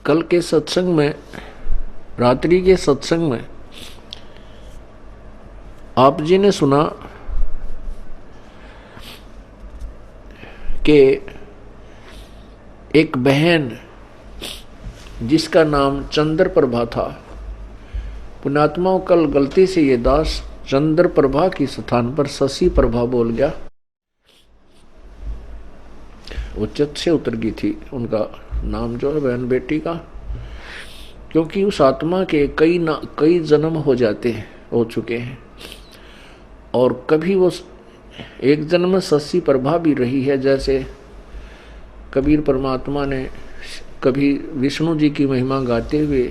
कल के सत्संग में, रात्रि के सत्संग में आप जी ने सुना कि एक बहन जिसका नाम चंद्र प्रभा था, पुण्यात्माओं कल गलती से ये दास चंद्र प्रभा की स्थान पर शशि प्रभा बोल गया। वो चित्त से उतर गई थी उनका नाम जो है बहन बेटी का, क्योंकि उस आत्मा के कई जन्म हो चुके हैं और कभी वो एक जन्म में शशि प्रभा भी रही है। जैसे कबीर परमात्मा ने कभी विष्णु जी की महिमा गाते हुए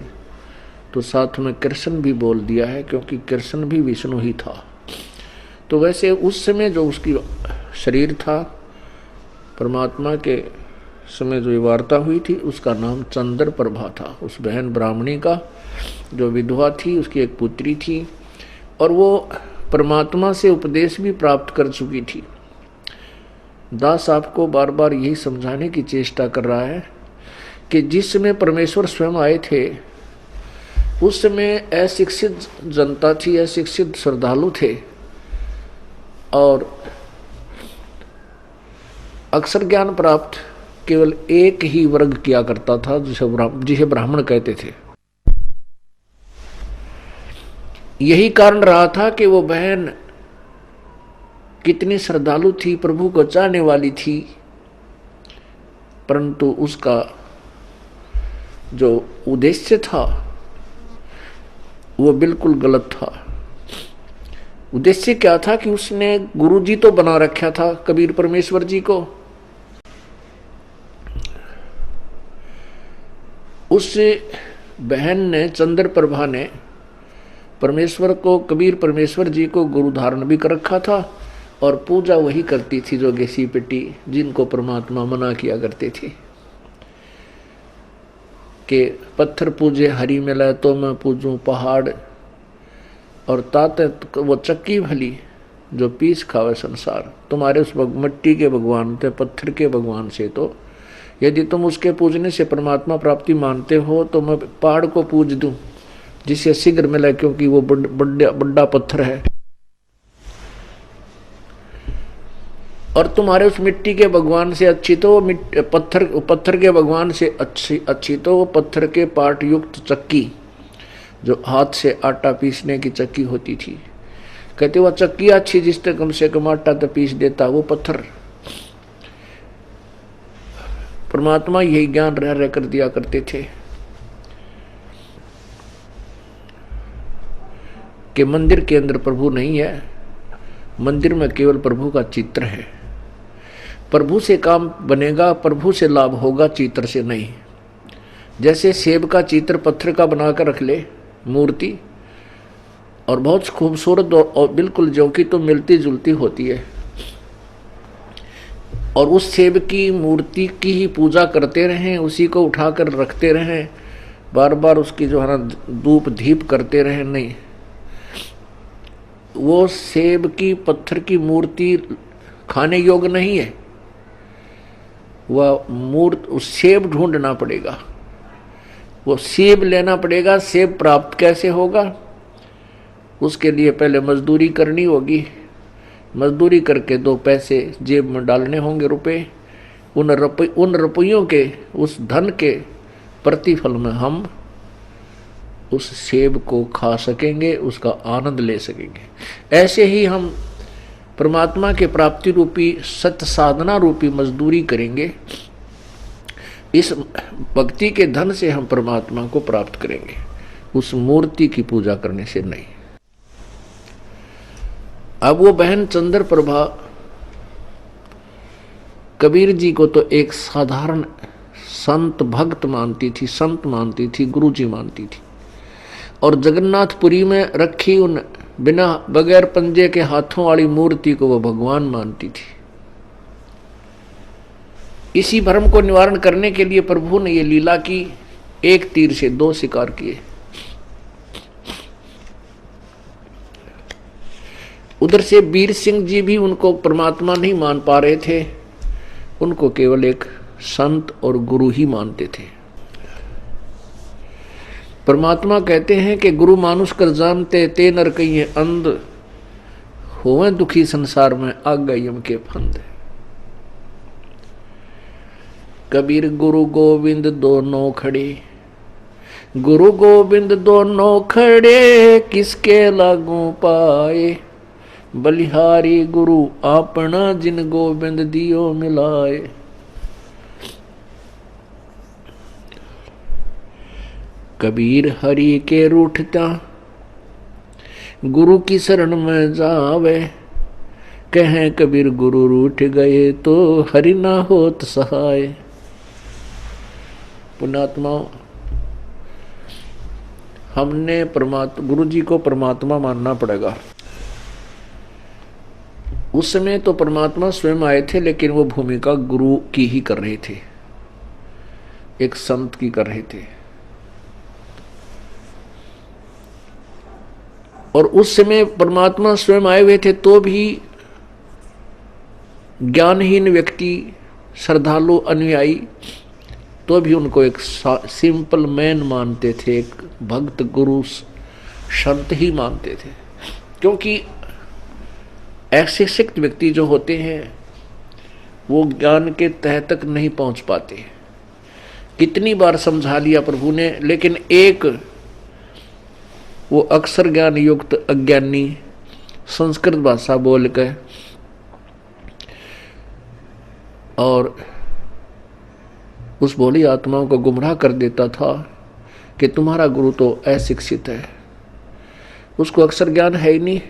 तो साथ में कृष्ण भी बोल दिया है, क्योंकि कृष्ण भी विष्णु ही था। तो वैसे उस समय जो उसकी शरीर था, परमात्मा के समय जो वार्ता हुई थी, उसका नाम चंद्र प्रभा था। उस बहन ब्राह्मणी का जो विधवा थी, उसकी एक पुत्री थी और वो परमात्मा से उपदेश भी प्राप्त कर चुकी थी। दास आपको बार बार यही समझाने की चेष्टा कर रहा है कि जिस समय परमेश्वर स्वयं आए थे, उस समय अशिक्षित जनता थी, अशिक्षित श्रद्धालु थे और अक्षर ज्ञान प्राप्त केवल एक ही वर्ग किया करता था, जिसे ब्राह्मण कहते थे। यही कारण रहा था कि वो बहन कितनी श्रद्धालु थी, प्रभु को चाहने वाली थी, परंतु उसका जो उद्देश्य था वो बिल्कुल गलत था। उद्देश्य क्या था कि उसने गुरु जी तो बना रखा था कबीर परमेश्वर जी को, उस बहन ने चंद्र प्रभा ने परमेश्वर को, कबीर परमेश्वर जी को गुरु धारण भी कर रखा था और पूजा वही करती थी जो गेसी पिटी, जिनको परमात्मा मना किया करते थे कि पत्थर पूजे हरि मिले तो मैं पूजूं पहाड़, और ताते वो चक्की भली जो पीस खावे संसार। तुम्हारे उस मिट्टी के भगवान थे, पत्थर के भगवान से तो यदि तुम उसके पूजने से परमात्मा प्राप्ति मानते हो तो मैं पहाड़ को पूज दूं जिससे शीघ्र मिले, क्योंकि वो बड़ा पत्थर है। और तुम्हारे उस मिट्टी के भगवान से अच्छी तो पत्थर के भगवान से अच्छी तो वो पत्थर के पार्ट युक्त चक्की, जो हाथ से आटा पीसने की चक्की होती थी। कहते वह चक्की अच्छी जिससे कम से कम आटा तो पीस देता, वो पत्थर। परमात्मा यही ज्ञान रह कर दिया करते थे कि मंदिर के अंदर प्रभु नहीं है, मंदिर में केवल प्रभु का चित्र है। प्रभु से काम बनेगा, प्रभु से लाभ होगा, चित्र से नहीं। जैसे सेब का चित्र पत्थर का बनाकर रख ले मूर्ति, और बहुत खूबसूरत और बिल्कुल जो कि तो मिलती जुलती होती है, और उस सेब की मूर्ति की ही पूजा करते रहें, उसी को उठाकर रखते रहें, बार बार उसकी जो है ना धूप दीप करते रहें, नहीं, वो सेब की पत्थर की मूर्ति खाने योग्य नहीं है। वह उस सेब ढूंढना पड़ेगा, वो सेब लेना पड़ेगा। सेब प्राप्त कैसे होगा? उसके लिए पहले मजदूरी करनी होगी, मजदूरी करके 2 पैसे जेब में डालने होंगे, रुपए। उन रुपयों के, उस धन के प्रतिफल में हम उस सेब को खा सकेंगे, उसका आनंद ले सकेंगे। ऐसे ही हम परमात्मा के प्राप्ति रूपी सत्य साधना रूपी मजदूरी करेंगे। इस भक्ति के धन से हम परमात्मा को प्राप्त करेंगे, उस मूर्ति की पूजा करने से नहीं। अब वो बहन चंद्र प्रभा कबीर जी को तो एक साधारण संत भक्त मानती थी, संत मानती थी, गुरु जी मानती थी, और जगन्नाथपुरी में रखी उन बिना बगैर पंजे के हाथों वाली मूर्ति को वो भगवान मानती थी। इसी भ्रम को निवारण करने के लिए प्रभु ने ये लीला की, एक तीर से 2 शिकार किए। उधर से वीर सिंह जी भी उनको परमात्मा नहीं मान पा रहे थे, उनको केवल एक संत और गुरु ही मानते थे। परमात्मा कहते हैं कि गुरु मानुष कर जानते ते नर कहिए अंध, होवे दुखी संसार में आ गए यम के फंद। कबीर गुरु गोविंद दोनों खड़े, गुरु गोविंद दोनों खड़े, किसके लागू पाए, बलिहारी गुरु अपना जिन गोविंद दियो मिलाए। कबीर हरि के रूठता, गुरु की शरण में जावे, कहें कबीर गुरु रूठ गए तो हरि ना होत सहाय। पुण्यात्मा, हमने परमात्मा गुरु जी को परमात्मा मानना पड़ेगा। उस समय तो परमात्मा स्वयं आए थे, लेकिन वो भूमिका गुरु की ही कर रहे थे, एक संत की कर रहे थे। और उस समय परमात्मा स्वयं आए हुए थे तो भी ज्ञानहीन व्यक्ति, श्रद्धालु, अनुयायी, तो भी उनको एक सिंपल मैन मानते थे, एक भक्त गुरु संत ही मानते थे। क्योंकि ऐसे शिक्षित व्यक्ति जो होते हैं वो ज्ञान के तह तक नहीं पहुंच पाते। कितनी बार समझा लिया प्रभु ने, लेकिन एक वो अक्षर ज्ञान युक्त अज्ञानी संस्कृत भाषा बोल कर और उस भोली आत्माओं को गुमराह कर देता था कि तुम्हारा गुरु तो अशिक्षित है, उसको अक्षर ज्ञान है ही नहीं,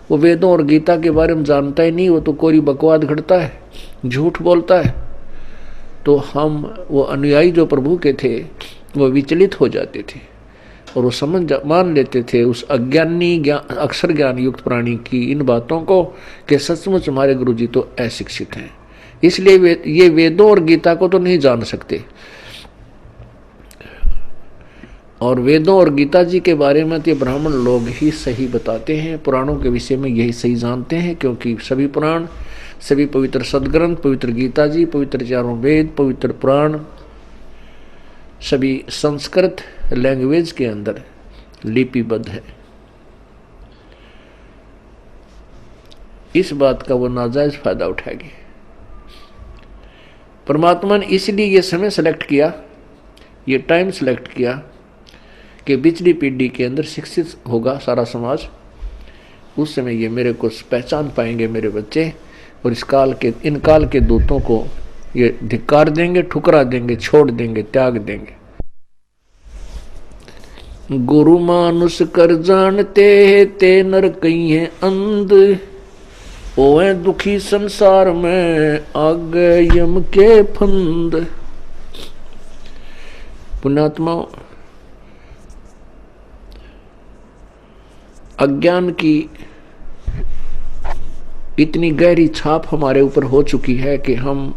वो वेदों और गीता के बारे में जानता ही नहीं, वो तो कोई बकवाद घड़ता है, झूठ बोलता है। तो हम वो अनुयायी जो प्रभु के थे वो विचलित हो जाते थे और वो मान लेते थे उस अज्ञानी अक्षर ज्ञान युक्त प्राणी की इन बातों को कि सचमुच हमारे गुरु जी तो अशिक्षित हैं, इसलिए ये वेदों और गीता को तो नहीं जान सकते। और वेदों और गीता जी के बारे में तो ब्राह्मण लोग ही सही बताते हैं, पुराणों के विषय में यही सही जानते हैं, क्योंकि सभी पुराण, सभी पवित्र सदग्रंथ, पवित्र गीता जी, पवित्र चारों वेद, पवित्र पुराण सभी संस्कृत लैंग्वेज के अंदर लिपिबद्ध है। इस बात का वो नाजायज फायदा उठाएगी। परमात्मा ने इसलिए ये समय सेलेक्ट किया, ये टाइम सेलेक्ट किया कि पिछली पीढ़ी के अंदर शिक्षित होगा सारा समाज। उस समय ये मेरे को पहचान पाएंगे मेरे बच्चे, और इन काल के दूतों को ये धिक्कार देंगे, ठुकरा देंगे, छोड़ देंगे, त्याग देंगे। गुरु मानुष कर जानते ते नर कहिए अंध, ओए दुखी संसार में आगे यम के फंद। पुण्यात्मा, अज्ञान की इतनी गहरी छाप हमारे ऊपर हो चुकी है कि हम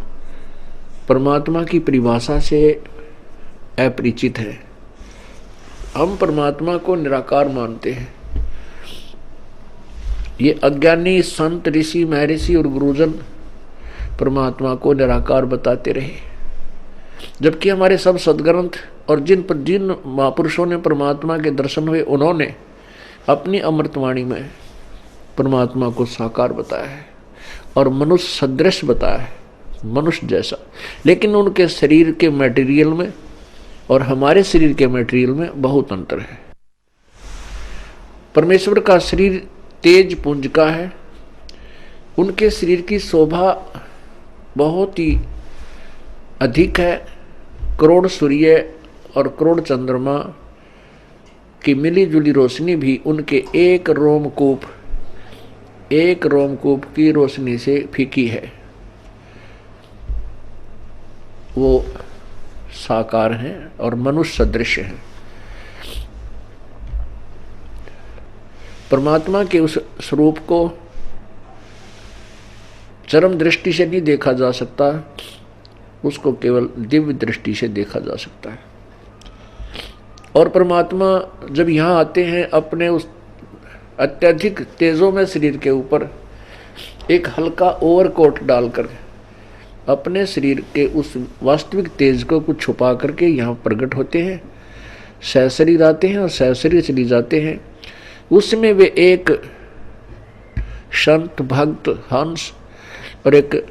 परमात्मा की परिभाषा से अपरिचित हैं। हम परमात्मा को निराकार मानते हैं। ये अज्ञानी संत, ऋषि, महर्षि और गुरुजन परमात्मा को निराकार बताते रहे, जबकि हमारे सब सदग्रंथ और जिन महापुरुषों ने परमात्मा के दर्शन हुए उन्होंने अपनी अमृतवाणी में परमात्मा को साकार बताया है और मनुष्य सदृश बताया है, मनुष्य जैसा। लेकिन उनके शरीर के मटेरियल में और हमारे शरीर के मटेरियल में बहुत अंतर है। परमेश्वर का शरीर तेज पुंज का है, उनके शरीर की शोभा बहुत ही अधिक है। करोड़ सूर्य और करोड़ चंद्रमा की मिली जुली रोशनी भी उनके एक रोमकूप की रोशनी से फीकी है। वो साकार हैं और मनुष्य सदृश हैं। परमात्मा के उस स्वरूप को चरम दृष्टि से नहीं देखा जा सकता, उसको केवल दिव्य दृष्टि से देखा जा सकता है। और परमात्मा जब यहाँ आते हैं अपने उस अत्यधिक तेजों में शरीर के ऊपर एक हल्का ओवरकोट डालकर अपने शरीर के उस वास्तविक तेज को कुछ छुपा करके यहाँ प्रकट होते हैं सहशरीर आते हैं और सहशरीर चली जाते हैं। उसमें वे एक संत, भक्त, हंस और एक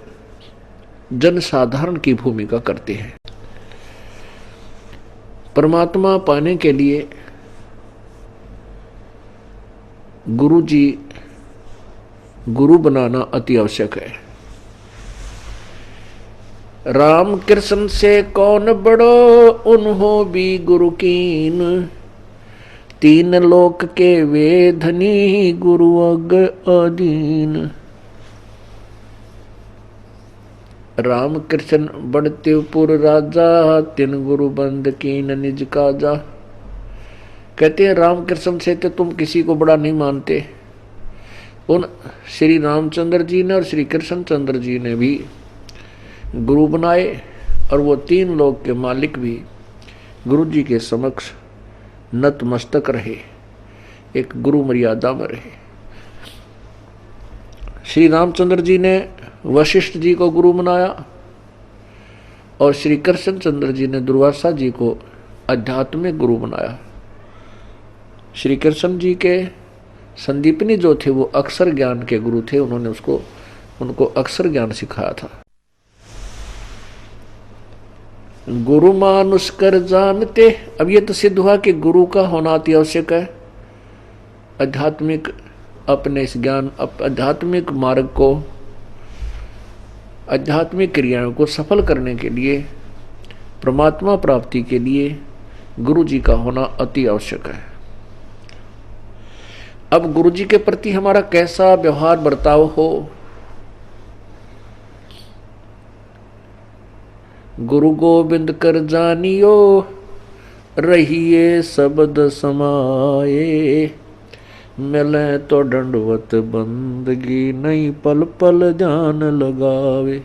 जनसाधारण की भूमिका करते हैं। परमात्मा पाने के लिए गुरु जी, गुरु बनाना अति आवश्यक है। राम कृष्ण से कौन बड़ो, उन्हों भी गुरु कीन, तीन लोक के वे धनी, गुरु अग अधीन। राम कृष्ण बड़तेपुर राजा, तीन गुरु बंद कीन निज काजा। कहते हैं राम कृष्ण से तो तुम किसी को बड़ा नहीं मानते। उन श्री रामचंद्र जी ने और श्री कृष्ण चंद्र जी ने भी गुरु बनाए और वो तीन लोक के मालिक भी गुरु जी के समक्ष नतमस्तक रहे, एक गुरु मर्यादा में रहे। श्री रामचंद्र जी ने वशिष्ठ जी को गुरु बनाया और श्री कृष्ण चंद्र जी ने दुर्वासा जी को आध्यात्मिक गुरु बनाया। श्री कृष्ण जी के संदीपनी जो थे वो अक्षर ज्ञान के गुरु थे, उन्होंने उनको अक्षर ज्ञान सिखाया था। गुरु मानुष कर जानते, अब ये तो सिद्ध हुआ कि गुरु का होना अति आवश्यक है। आध्यात्मिक अपने इस ज्ञान, आध्यात्मिक मार्ग को, आध्यात्मिक क्रियाओं को सफल करने के लिए, परमात्मा प्राप्ति के लिए गुरु जी का होना अति आवश्यक है। अब गुरु जी के प्रति हमारा कैसा व्यवहार बर्ताव हो। गुरु गोविंद कर जानियो, रहिए शब्द समाए, मिले तो दंडवत बंदगी, नहीं पल पल ध्यान लगावे।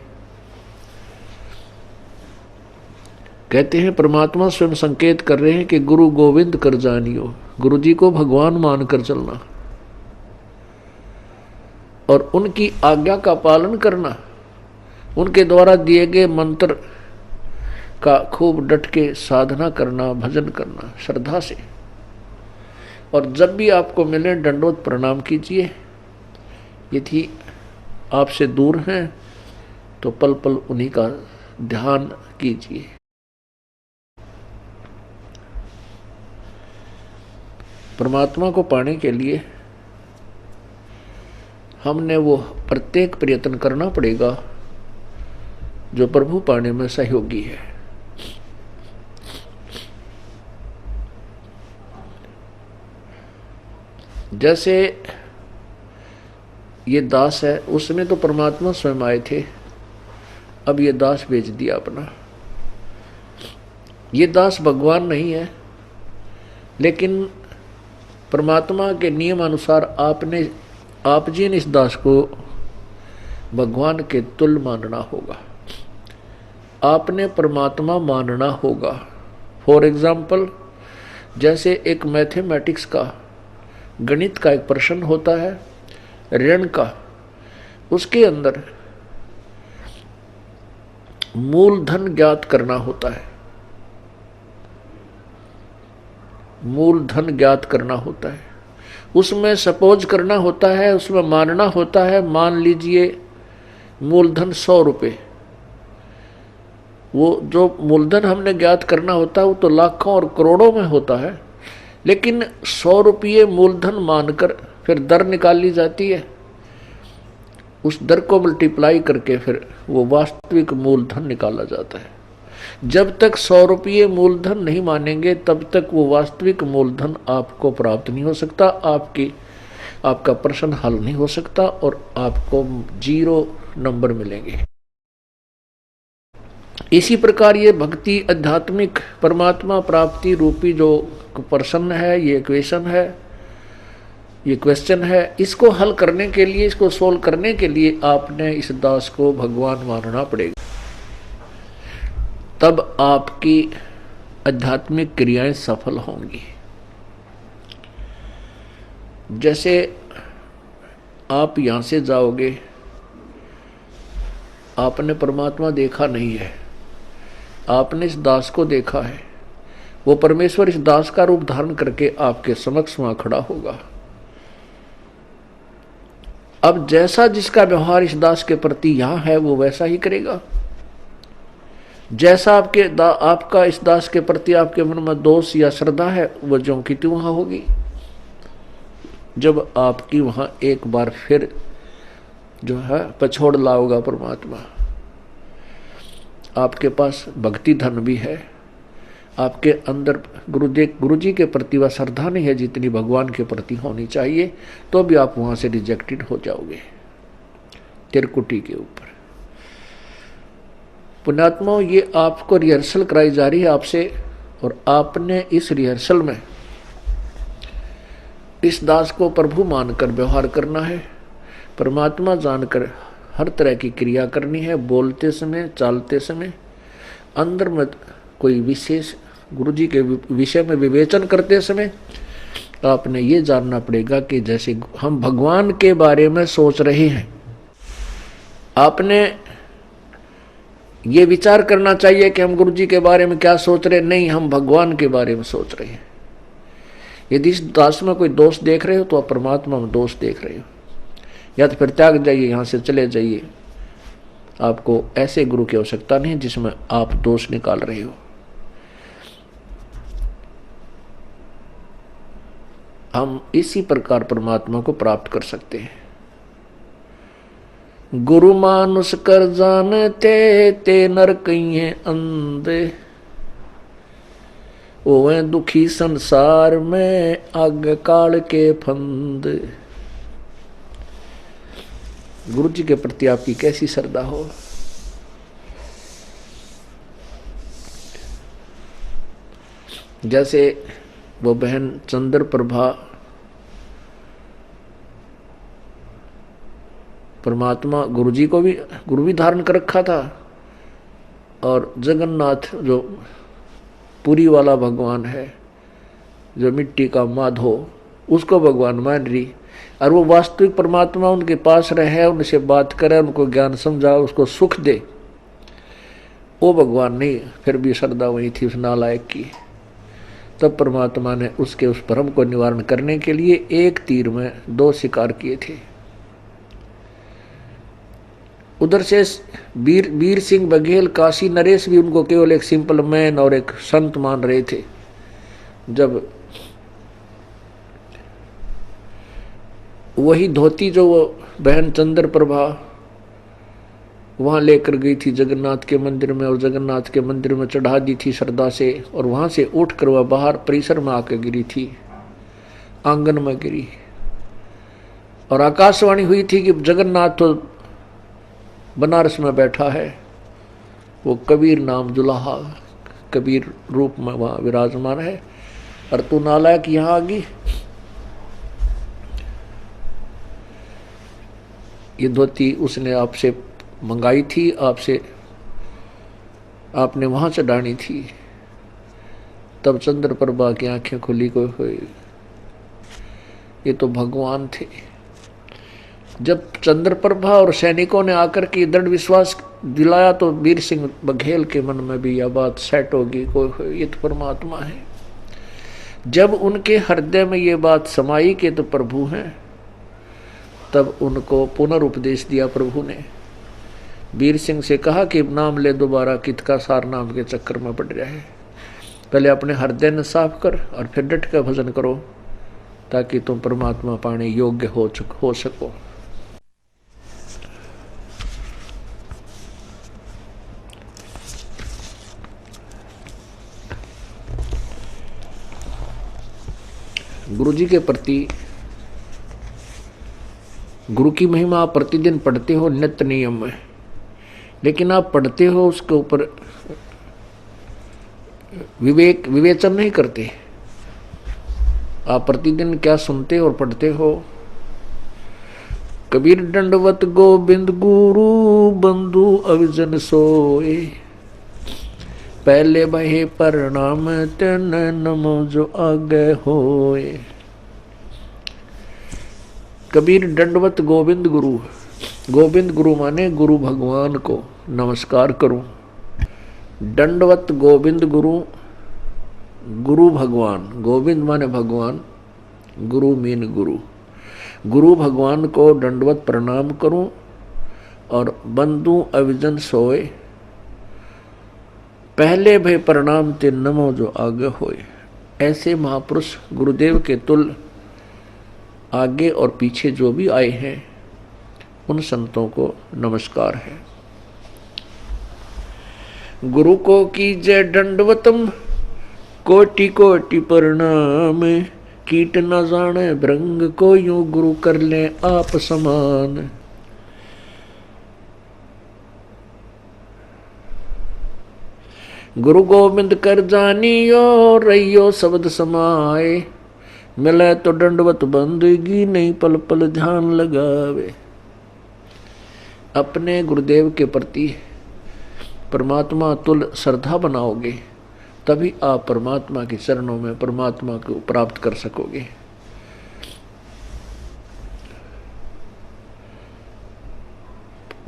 कहते हैं परमात्मा स्वयं संकेत कर रहे हैं कि गुरु गोविंद कर जानियो, गुरु जी को भगवान मानकर चलना और उनकी आज्ञा का पालन करना, उनके द्वारा दिए गए मंत्र का खूब डट के साधना करना, भजन करना श्रद्धा से। और जब भी आपको मिले दंडवत प्रणाम कीजिए। यदि आपसे दूर हैं तो पल पल उन्हीं का ध्यान कीजिए। परमात्मा को पाने के लिए हमने वो प्रत्येक प्रयत्न करना पड़ेगा जो प्रभु पाने में सहयोगी है। जैसे ये दास है, उसमें तो परमात्मा स्वयं आए थे, अब ये दास बेच दिया अपना। ये दास भगवान नहीं है, लेकिन परमात्मा के नियम अनुसार आप जी ने इस दास को भगवान के तुल्य मानना होगा। आपने परमात्मा मानना होगा। फॉर एग्जाम्पल, जैसे एक मैथमेटिक्स का, गणित का एक प्रश्न होता है ऋण का, उसके अंदर मूलधन ज्ञात करना होता है। मूलधन ज्ञात करना होता है, उसमें सपोज करना होता है, उसमें मानना होता है, मान लीजिए मूलधन 100 रुपये। वो जो मूलधन हमने ज्ञात करना होता है वो तो लाखों और करोड़ों में होता है, लेकिन 100 रुपये मूलधन मानकर फिर दर निकाल ली जाती है। उस दर को मल्टीप्लाई करके फिर वो वास्तविक मूलधन निकाला जाता है। जब तक 100 रुपये मूलधन नहीं मानेंगे तब तक वो वास्तविक मूलधन आपको प्राप्त नहीं हो सकता, आपका प्रश्न हल नहीं हो सकता और आपको 0 नंबर मिलेंगे। इसी प्रकार ये भक्ति, आध्यात्मिक परमात्मा प्राप्ति रूपी जो प्रश्न है, ये इक्वेशन है, ये क्वेश्चन है, इसको हल करने के लिए, इसको सोल्व करने के लिए आपने इस दास को भगवान मानना पड़ेगा। तब आपकी आध्यात्मिक क्रियाएं सफल होंगी। जैसे आप यहां से जाओगे, आपने परमात्मा देखा नहीं है, आपने इस दास को देखा है, वो परमेश्वर इस दास का रूप धारण करके आपके समक्ष वहां खड़ा होगा। अब जैसा जिसका व्यवहार इस दास के प्रति यहां है वो वैसा ही करेगा। जैसा आपका इस दास के प्रति आपके मन में दोष या श्रद्धा है वो ज्यों की त्यों वहां होगी। जब आपकी वहां एक बार फिर जो है पछोड़ लाओगा परमात्मा, आपके पास भक्ति धन भी है, आपके अंदर गुरु जी के प्रति वह श्रद्धा नहीं है जितनी भगवान के प्रति होनी चाहिए, तो भी आप वहां से रिजेक्टेड हो जाओगे तिरकुटी के ऊपर। पुण्यात्माओं, ये आपको रिहर्सल कराई जा रही है आपसे, और आपने इस रिहर्सल में इस दास को प्रभु मानकर व्यवहार करना है, परमात्मा जानकर हर तरह की क्रिया करनी है। बोलते समय, चालते समय, अंदर में कोई विशेष गुरु जी के विषय में विवेचन करते समय आपने ये जानना पड़ेगा कि जैसे हम भगवान के बारे में सोच रहे हैं, आपने ये विचार करना चाहिए कि हम गुरु जी के बारे में क्या सोच रहे हैं। नहीं, हम भगवान के बारे में सोच रहे हैं। यदि इस दास में कोई दोष देख रहे हो तो आप परमात्मा में दोष देख रहे हो, या तो फिर त्याग जाइए, यहां से चले जाइए। आपको ऐसे गुरु की आवश्यकता नहीं जिसमें आप दोष निकाल रहे हो। हम इसी प्रकार परमात्मा को प्राप्त कर सकते हैं। गुरु मानुष कर जानते ते नर कहिए अंधे, ओवे दुखी संसार में आग काल के फंद। गुरु जी के प्रति आपकी कैसी श्रद्धा हो। जैसे वो बहन चंद्र प्रभा परमात्मा गुरु जी को भी गुरु भी धारण कर रखा था, और जगन्नाथ जो पुरी वाला भगवान है, जो मिट्टी का माधो, उसको भगवान मान रही, और वो वास्तविक परमात्मा उनके पास रहे, उनसे बात करे, उनको ज्ञान समझा, उसको सुख दे, वो भगवान नहीं। फिर भी श्रद्धा वही थी उस नालायक की। तब परमात्मा ने उसके उस भ्रम को निवारण करने के लिए एक तीर में दो शिकार किए थे। उधर से वीर सिंह बघेल, काशी नरेश भी उनको केवल एक सिंपल मैन और एक संत मान रहे थे। जब वही धोती जो वो बहन चंद्र प्रभा वहां लेकर गई थी जगन्नाथ के मंदिर में, और जगन्नाथ के मंदिर में चढ़ा दी थी श्रद्धा से, और वहां से उठकर वह बाहर परिसर में आकर गिरी थी, आंगन में गिरी, और आकाशवाणी हुई थी कि जगन्नाथ तो बनारस में बैठा है, वो कबीर नाम जुलाहा कबीर रूप में वहां विराजमान है, और तू नालायक यहां आ गई। ये धोती उसने आपसे मंगाई थी, आपने वहां चढ़ानी थी। तब चंद्र प्रभा की आंखें खुली को हुई, ये तो भगवान थे। जब चंद्र प्रभा और सैनिकों ने आकर के दृढ़ विश्वास दिलाया तो वीर सिंह बघेल के मन में भी यह बात सेट होगी, कोई ये तो परमात्मा है। जब उनके हृदय में ये बात समाई कि तो प्रभु हैं, तब उनको पुनरुपदेश दिया प्रभु ने। वीर सिंह से कहा कि नाम ले दोबारा, कित का सार नाम के चक्कर में पड़ रहा है। पहले अपने हृदय ने साफ कर और फिर डट का भजन करो, ताकि तुम परमात्मा पाने योग्य हो सको। गुरु जी के प्रति गुरु की महिमा आप प्रतिदिन पढ़ते हो नित्य नियम में, लेकिन आप पढ़ते हो उसके ऊपर विवेचन नहीं करते। आप प्रतिदिन क्या सुनते और पढ़ते हो। कबीर दंडवत गोविंद गुरु बंधु अविजन सोए, पहले बहे प्रणाम तेन नमो जो आगे होए। कबीर दंडवत गोविंद गुरु, गोविंद गुरु माने गुरु भगवान को नमस्कार करूं। दंडवत गोविंद गुरु गुरु भगवान, गोविंद माने भगवान, गुरु मीन गुरु, गुरु भगवान को दंडवत प्रणाम करूं और बंदू अविजन सोए, पहले भय प्रणाम ते नमो जो आगे होए। ऐसे महापुरुष गुरुदेव के तुल आगे और पीछे जो भी आए हैं उन संतों को नमस्कार है। गुरु को कीजय दंडवतम, कोटि कोटि प्रणाम, कीट न जाने भृंग को यूं गुरु कर ले आप समान। गुरु गोविंद कर जानियो, रहियो शब्द समाए, मिले तो दंडवत बंदगी, नहीं पल पल ध्यान लगावे। अपने गुरुदेव के प्रति परमात्मा तुल श्रद्धा बनाओगे तभी आप परमात्मा के चरणों में परमात्मा को प्राप्त कर सकोगे।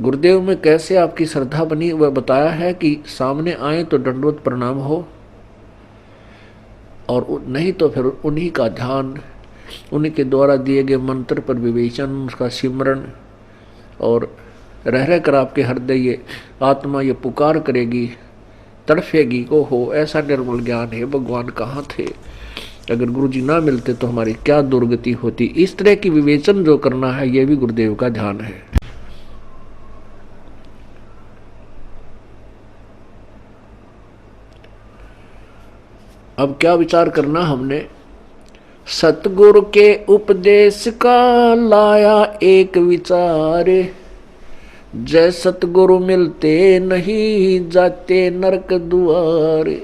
गुरुदेव में कैसे आपकी श्रद्धा बनी वह बताया है कि सामने आए तो दंडवत प्रणाम हो, और नहीं तो फिर उन्हीं का ध्यान, उन्हीं के द्वारा दिए गए मंत्र पर विवेचन, उसका सिमरण, और रह रह कर आपके हृदय ये आत्मा ये पुकार करेगी, तड़फेगी को हो ऐसा निर्मल ज्ञान है भगवान कहाँ थे, अगर गुरु जी ना मिलते तो हमारी क्या दुर्गति होती। इस तरह की विवेचन जो करना है ये भी गुरुदेव का ध्यान है। अब क्या विचार करना हमने, सतगुरु के उपदेश का लाया एक विचार, जय सतगुरु मिलते नहीं जाते नरक दुआरे।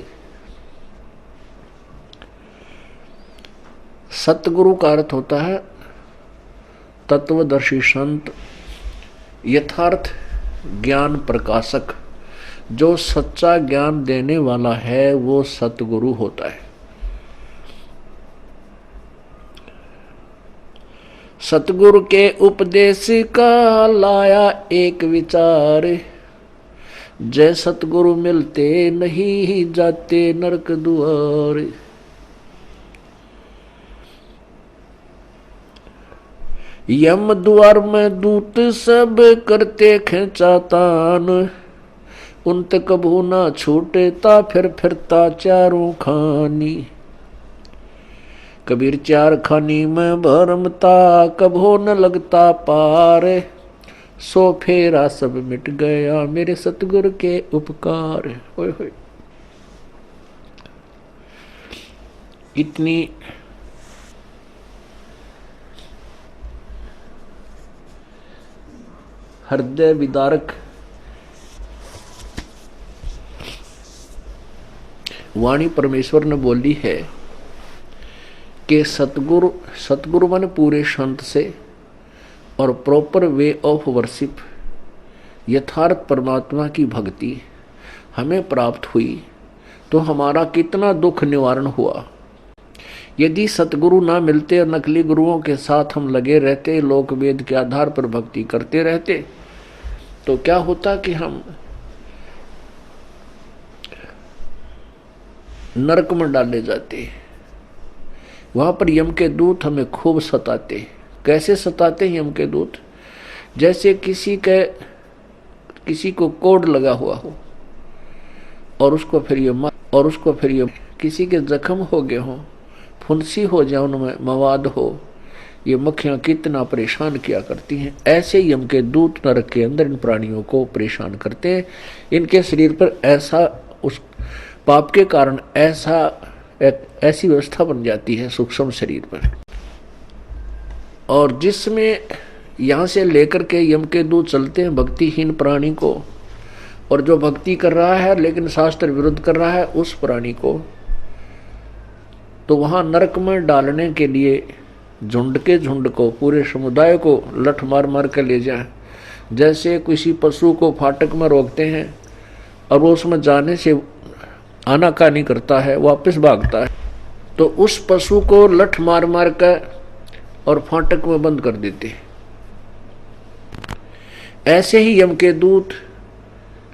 सतगुरु का अर्थ होता है तत्वदर्शी संत, यथार्थ ज्ञान प्रकाशक। जो सच्चा ज्ञान देने वाला है वो सतगुरु होता है। सतगुरु के उपदेश का लाया एक विचार, जय सतगुरु मिलते नहीं जाते नरक दुआर। यम द्वार में दूत सब करते खेचातान, उन तक कभू ना छूटता फिर फिरता चारों खानी। कबीर चार खानी में भरमता कभो न लगता पार, सो फेरा सब मिट गया मेरे सतगुरु के उपकार। होय होय, इतनी हृदय विदारक वाणी परमेश्वर ने बोली है कि सतगुरु माने पूरे संत से और प्रॉपर वे ऑफ वर्शिप, यथार्थ परमात्मा की भक्ति हमें प्राप्त हुई तो हमारा कितना दुख निवारण हुआ। यदि सतगुरु ना मिलते और नकली गुरुओं के साथ हम लगे रहते, लोक वेद के आधार पर भक्ति करते रहते, तो क्या होता कि हम नरक में डाले जाते। वहां पर यम के दूत हमें खूब सताते। कैसे सताते हैं यम के दूत? जैसे किसी को कोड लगा हुआ हो और उसको फिर ये किसी के जख्म हो गए हो, फुंसी हो जाए, उनमें मवाद हो, ये मक्खियां कितना परेशान किया करती हैं। ऐसे यम के दूत नरक के अंदर इन प्राणियों को परेशान करते हैं। इनके शरीर पर ऐसा उस पाप के कारण ऐसी व्यवस्था बन जाती है सूक्ष्म शरीर पर, और जिसमें यहाँ से लेकर के यम के दूत चलते हैं भक्तिहीन प्राणी को, और जो भक्ति कर रहा है लेकिन शास्त्र विरुद्ध कर रहा है उस प्राणी को, तो वहाँ नरक में डालने के लिए झुंड के झुंड को, पूरे समुदाय को लठ मार मार कर ले जाए। जैसे किसी पशु को फाटक में रोकते हैं और वो उसमें जाने से आनाकानी करता है, वापस भागता है, तो उस पशु को लठ मार मार कर और फाटक में बंद कर देते। ऐसे ही यम के दूत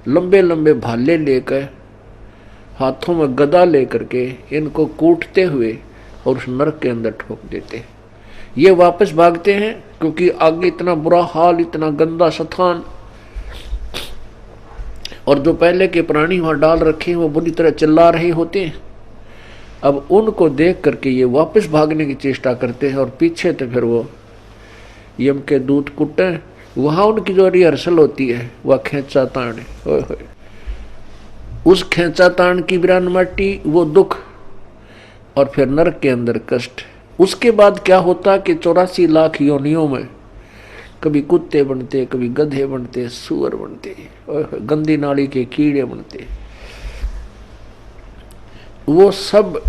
लंबे लंबे भाले लेकर हाथों में गदा लेकर के इनको कूटते हुए और उस नरक के अंदर ठोक देते। ये वापस भागते हैं क्योंकि आगे इतना बुरा हाल, इतना गंदा स्थान, और जो पहले के प्राणी वहां डाल रखे हैं वो बुरी तरह चिल्ला रहे होते हैं। अब उनको देख करके ये वापस भागने की चेष्टा करते हैं और पीछे तो फिर वो यम के दूत कुट्टे। वहां उनकी जो रिहर्सल होती है वह खेचा ताण है। उस खेचा ताण की बिरान माटी, वो दुख, और फिर नरक के अंदर कष्ट। उसके बाद क्या होता कि 84 लाख योनियों में कभी कुत्ते बनते, कभी गधे बनते, सुअर बनते, गंदी नाली के कीड़े बनते। वो सब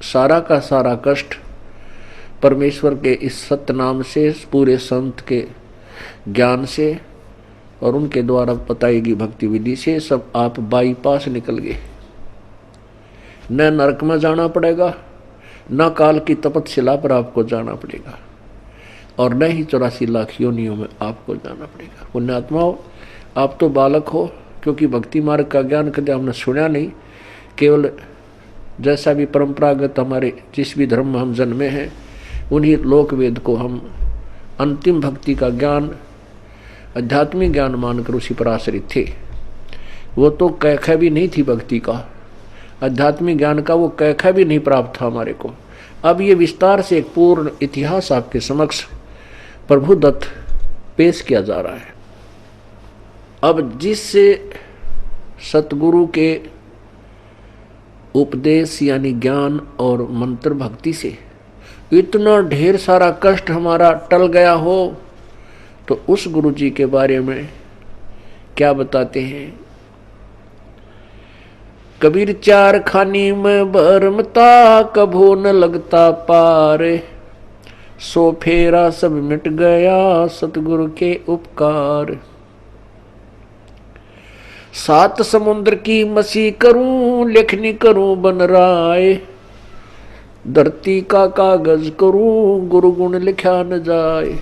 सारा का सारा कष्ट परमेश्वर के इस सत्य नाम से, पूरे संत के ज्ञान से और उनके द्वारा बताई गई भक्ति विधि से सब आप बाईपास निकल गए। न नरक में जाना पड़ेगा, न काल की तपस्या पर आपको जाना पड़ेगा, और न ही 84 लाख योनियों में आपको जाना पड़ेगा। पुण्यात्माओं, आप तो बालक हो, क्योंकि भक्ति मार्ग का ज्ञान कभी हमने सुना नहीं। केवल जैसा भी परंपरागत हमारे जिस भी धर्म में हम जन्मे हैं उन्हीं लोक वेद को हम अंतिम भक्ति का ज्ञान, आध्यात्मिक ज्ञान मानकर उसी पर आश्रित थे। वो तो कैखा भी नहीं थी भक्ति का, आध्यात्मिक ज्ञान का वो कैखा भी नहीं प्राप्त था हमारे को। अब ये विस्तार से एक पूर्ण इतिहास आपके समक्ष प्रभु दत्त पेश किया जा रहा है। अब जिससे सतगुरु के उपदेश यानी ज्ञान और मंत्र भक्ति से इतना ढेर सारा कष्ट हमारा टल गया हो, तो उस गुरु जी के बारे में क्या बताते हैं। कबीर चार खानी में भरमता, कभो न लगता पार, सो फेरा सब मिट गया सतगुरु के उपकार। 7 समुद्र की मसी करूं, लेखनी करूं बन राय, धरती का कागज करूं, गुरु गुण लिखा न जाए।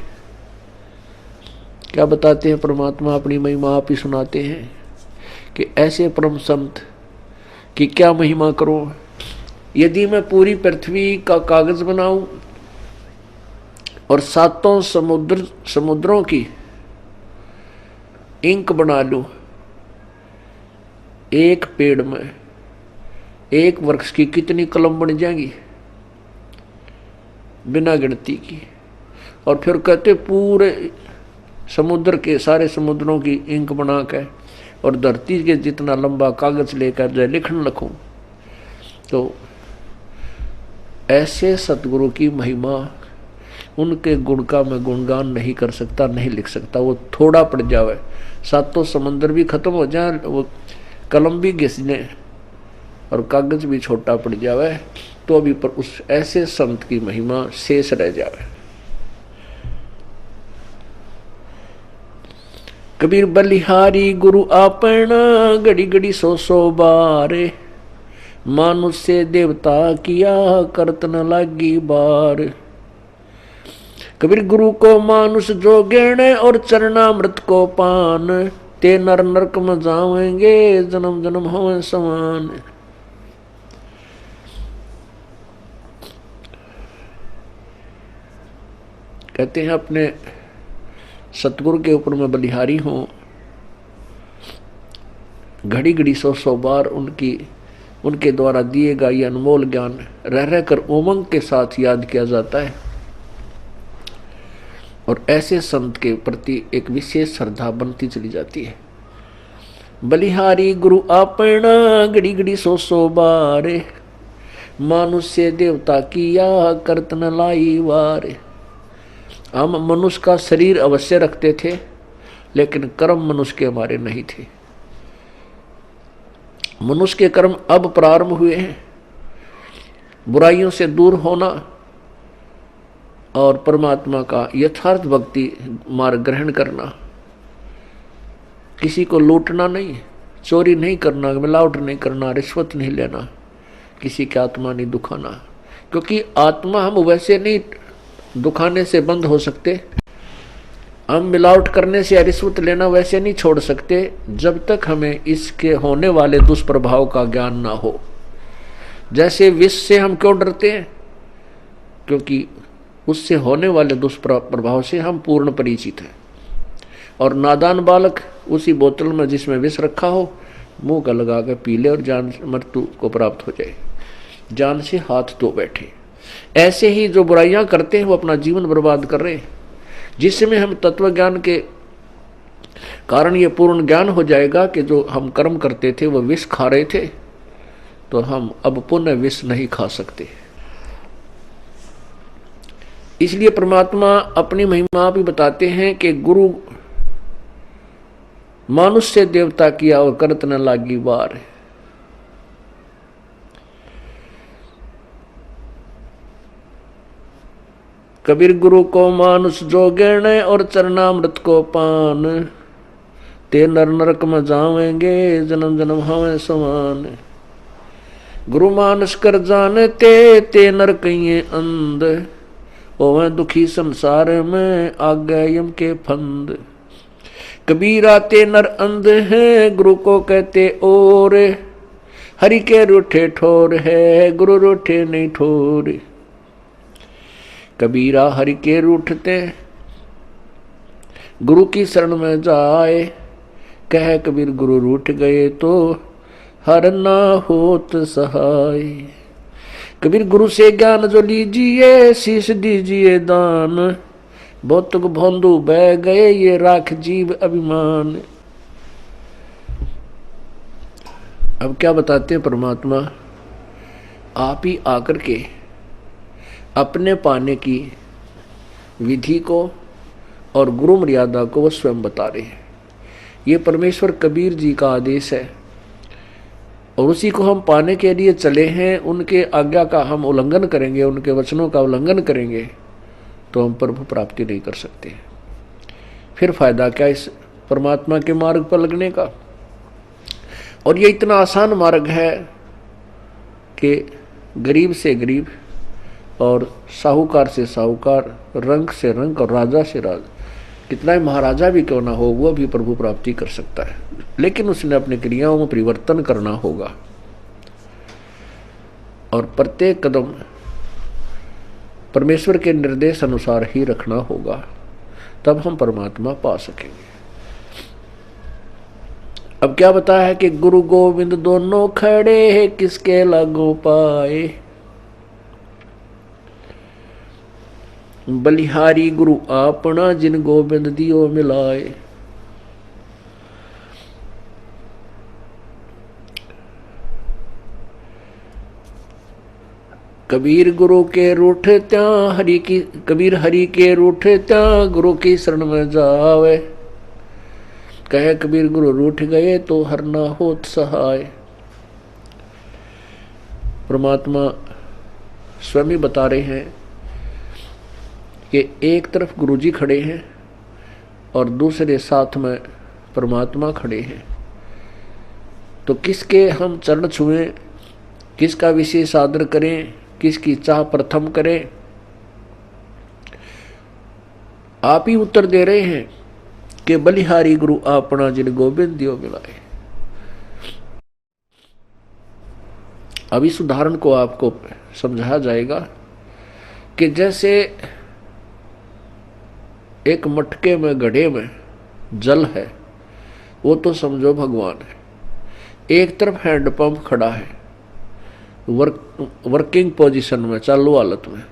क्या बताते हैं परमात्मा, अपनी महिमा आप ही सुनाते हैं कि ऐसे परम संत कि क्या महिमा करूं। यदि मैं पूरी पृथ्वी का कागज बनाऊं और 7 समुद्रों की इंक बना लूं, एक पेड़ में एक वृक्ष की कितनी कलम बन जाएंगी बिना गिनती की। और फिर कहते पूरे समुद्र के सारे समुद्रों की इंक बना के और धरती के जितना लंबा कागज लेकर जो लिखने लगूं, तो ऐसे सतगुरु की महिमा, उनके गुण का मैं गुणगान नहीं कर सकता, नहीं लिख सकता। वो थोड़ा पड़ जावे, 7 समंदर भी खत्म हो जाए, वो कलम भी घिसने और कागज भी छोटा पड़ जावे, तो अभी पर उस ऐसे संत की महिमा शेष रह जावे। कबीर बलिहारी गुरु आपना, घड़ी घड़ी 100 बार, मानुष से देवता किया करत न लागी बार। कबीर गुरु को मानुष जो गेणे और चरणामृत को पान, ते नर नरक में जावेंगे जन्म जन्म होवे समान। कहते हैं अपने सतगुरु के ऊपर मैं बलिहारी हूँ, घड़ी घड़ी 100 बार उनके द्वारा दिए गए ये अनमोल ज्ञान रह रह कर उमंग के साथ याद किया जाता है, और ऐसे संत के प्रति एक विशेष श्रद्धा बनती चली जाती है। बलिहारी गुरु आपना, घड़ी घड़ी 100 बार, मानुष से देवता किया करत न लाई वार। हम मनुष्य का शरीर अवश्य रखते थे, लेकिन कर्म मनुष्य के हमारे नहीं थे। मनुष्य के कर्म अब प्रारंभ हुए हैं, बुराइयों से दूर होना और परमात्मा का यथार्थ भक्ति मार्ग ग्रहण करना। किसी को लूटना नहीं, चोरी नहीं करना, मिलावट नहीं करना, रिश्वत नहीं लेना, किसी की आत्मा नहीं दुखाना, क्योंकि आत्मा हम वैसे नहीं दुखाने से बंद हो सकते। हम मिलावट करने से या रिश्वत लेना वैसे नहीं छोड़ सकते जब तक हमें इसके होने वाले दुष्प्रभाव का ज्ञान ना हो। जैसे विष से हम क्यों डरते हैं? क्योंकि उससे होने वाले दुष्प्रभाव से हम पूर्ण परिचित हैं। और नादान बालक उसी बोतल में जिसमें विष रखा हो मुंह का लगा कर पी ले और जान मृत्यु को प्राप्त हो जाए, जान से हाथ धो बैठे। ऐसे ही जो बुराइयां करते हैं वो अपना जीवन बर्बाद कर रहे हैं। जिसमें हम तत्व ज्ञान के कारण ये पूर्ण ज्ञान हो जाएगा कि जो हम कर्म करते थे वो विष खा रहे थे, तो हम अब पुनः विष नहीं खा सकते। इसलिए परमात्मा अपनी महिमा भी बताते हैं कि गुरु मानुष से देवता किया और करत न लागी बार। कबीर गुरु को मानुष जो गण और चरणामृत को पान, ते नर नरक में जावेंगे जन्म जन्म हमें समान। गुरु मानुष कर जानते ते नर कहिए अंध, ओवे दुखी संसार में आगे यम के फंद। कबीरा ते नर अंध है गुरु को कहते और, हरि के रूठे ठोर है गुरु रूठे नहीं ठोर। कबीरा हरि के रूठते गुरु की शरण में जाए, कह कबीर गुरु रूठ गए तो हर ना होत सहाय। कबीर गुरु से ज्ञान जो लीजिए शीश दीजिए दान, भौतुक भोंदू बह गए ये राख जीव अभिमान। अब क्या बताते हैं परमात्मा? आप ही आकर के अपने पाने की विधि को और गुरु मर्यादा को वो स्वयं बता रहे हैं। ये परमेश्वर कबीर जी का आदेश है और उसी को हम पाने के लिए चले हैं। उनके आज्ञा का हम उल्लंघन करेंगे, उनके वचनों का उल्लंघन करेंगे तो हम प्रभु प्राप्ति नहीं कर सकते। फिर फायदा क्या इस परमात्मा के मार्ग पर लगने का? और ये इतना आसान मार्ग है कि गरीब से गरीब और साहूकार से साहूकार, रंक से रंक और राजा से राजा, कितना ही महाराजा भी क्यों ना हो वो भी प्रभु प्राप्ति कर सकता है। लेकिन उसने अपनी क्रियाओं में परिवर्तन करना होगा और प्रत्येक कदम परमेश्वर के निर्देश अनुसार ही रखना होगा, तब हम परमात्मा पा सकेंगे। अब क्या बताया है कि गुरु गोविंद दोनों खड़े हैं किसके लागू पाए। बलिहारी गुरु आपना जिन गोविंद दियो मिलाए। कबीर गुरु के रूठ त्या हरि की, कबीर हरि के रूठ त्या गुरु की शरण में जावे, कहे कबीर गुरु रूठ गए तो हर ना होत सहाय। परमात्मा स्वयं ही बता रहे हैं कि एक तरफ गुरुजी खड़े हैं और दूसरे साथ में परमात्मा खड़े हैं, तो किसके हम चरण छुएं, किसका विशेष आदर करें, किसकी चाह प्रथम करें? आप ही उत्तर दे रहे हैं कि बलिहारी गुरु आपना जिन गोविंद दियो मिलाए। अब इस उदाहरण को आपको समझाया जाएगा कि जैसे एक मटके में गड्ढे में जल है, वो तो समझो भगवान है। एक तरफ हैंडपंप खड़ा है वर्किंग पोजीशन में, चालू हालत में।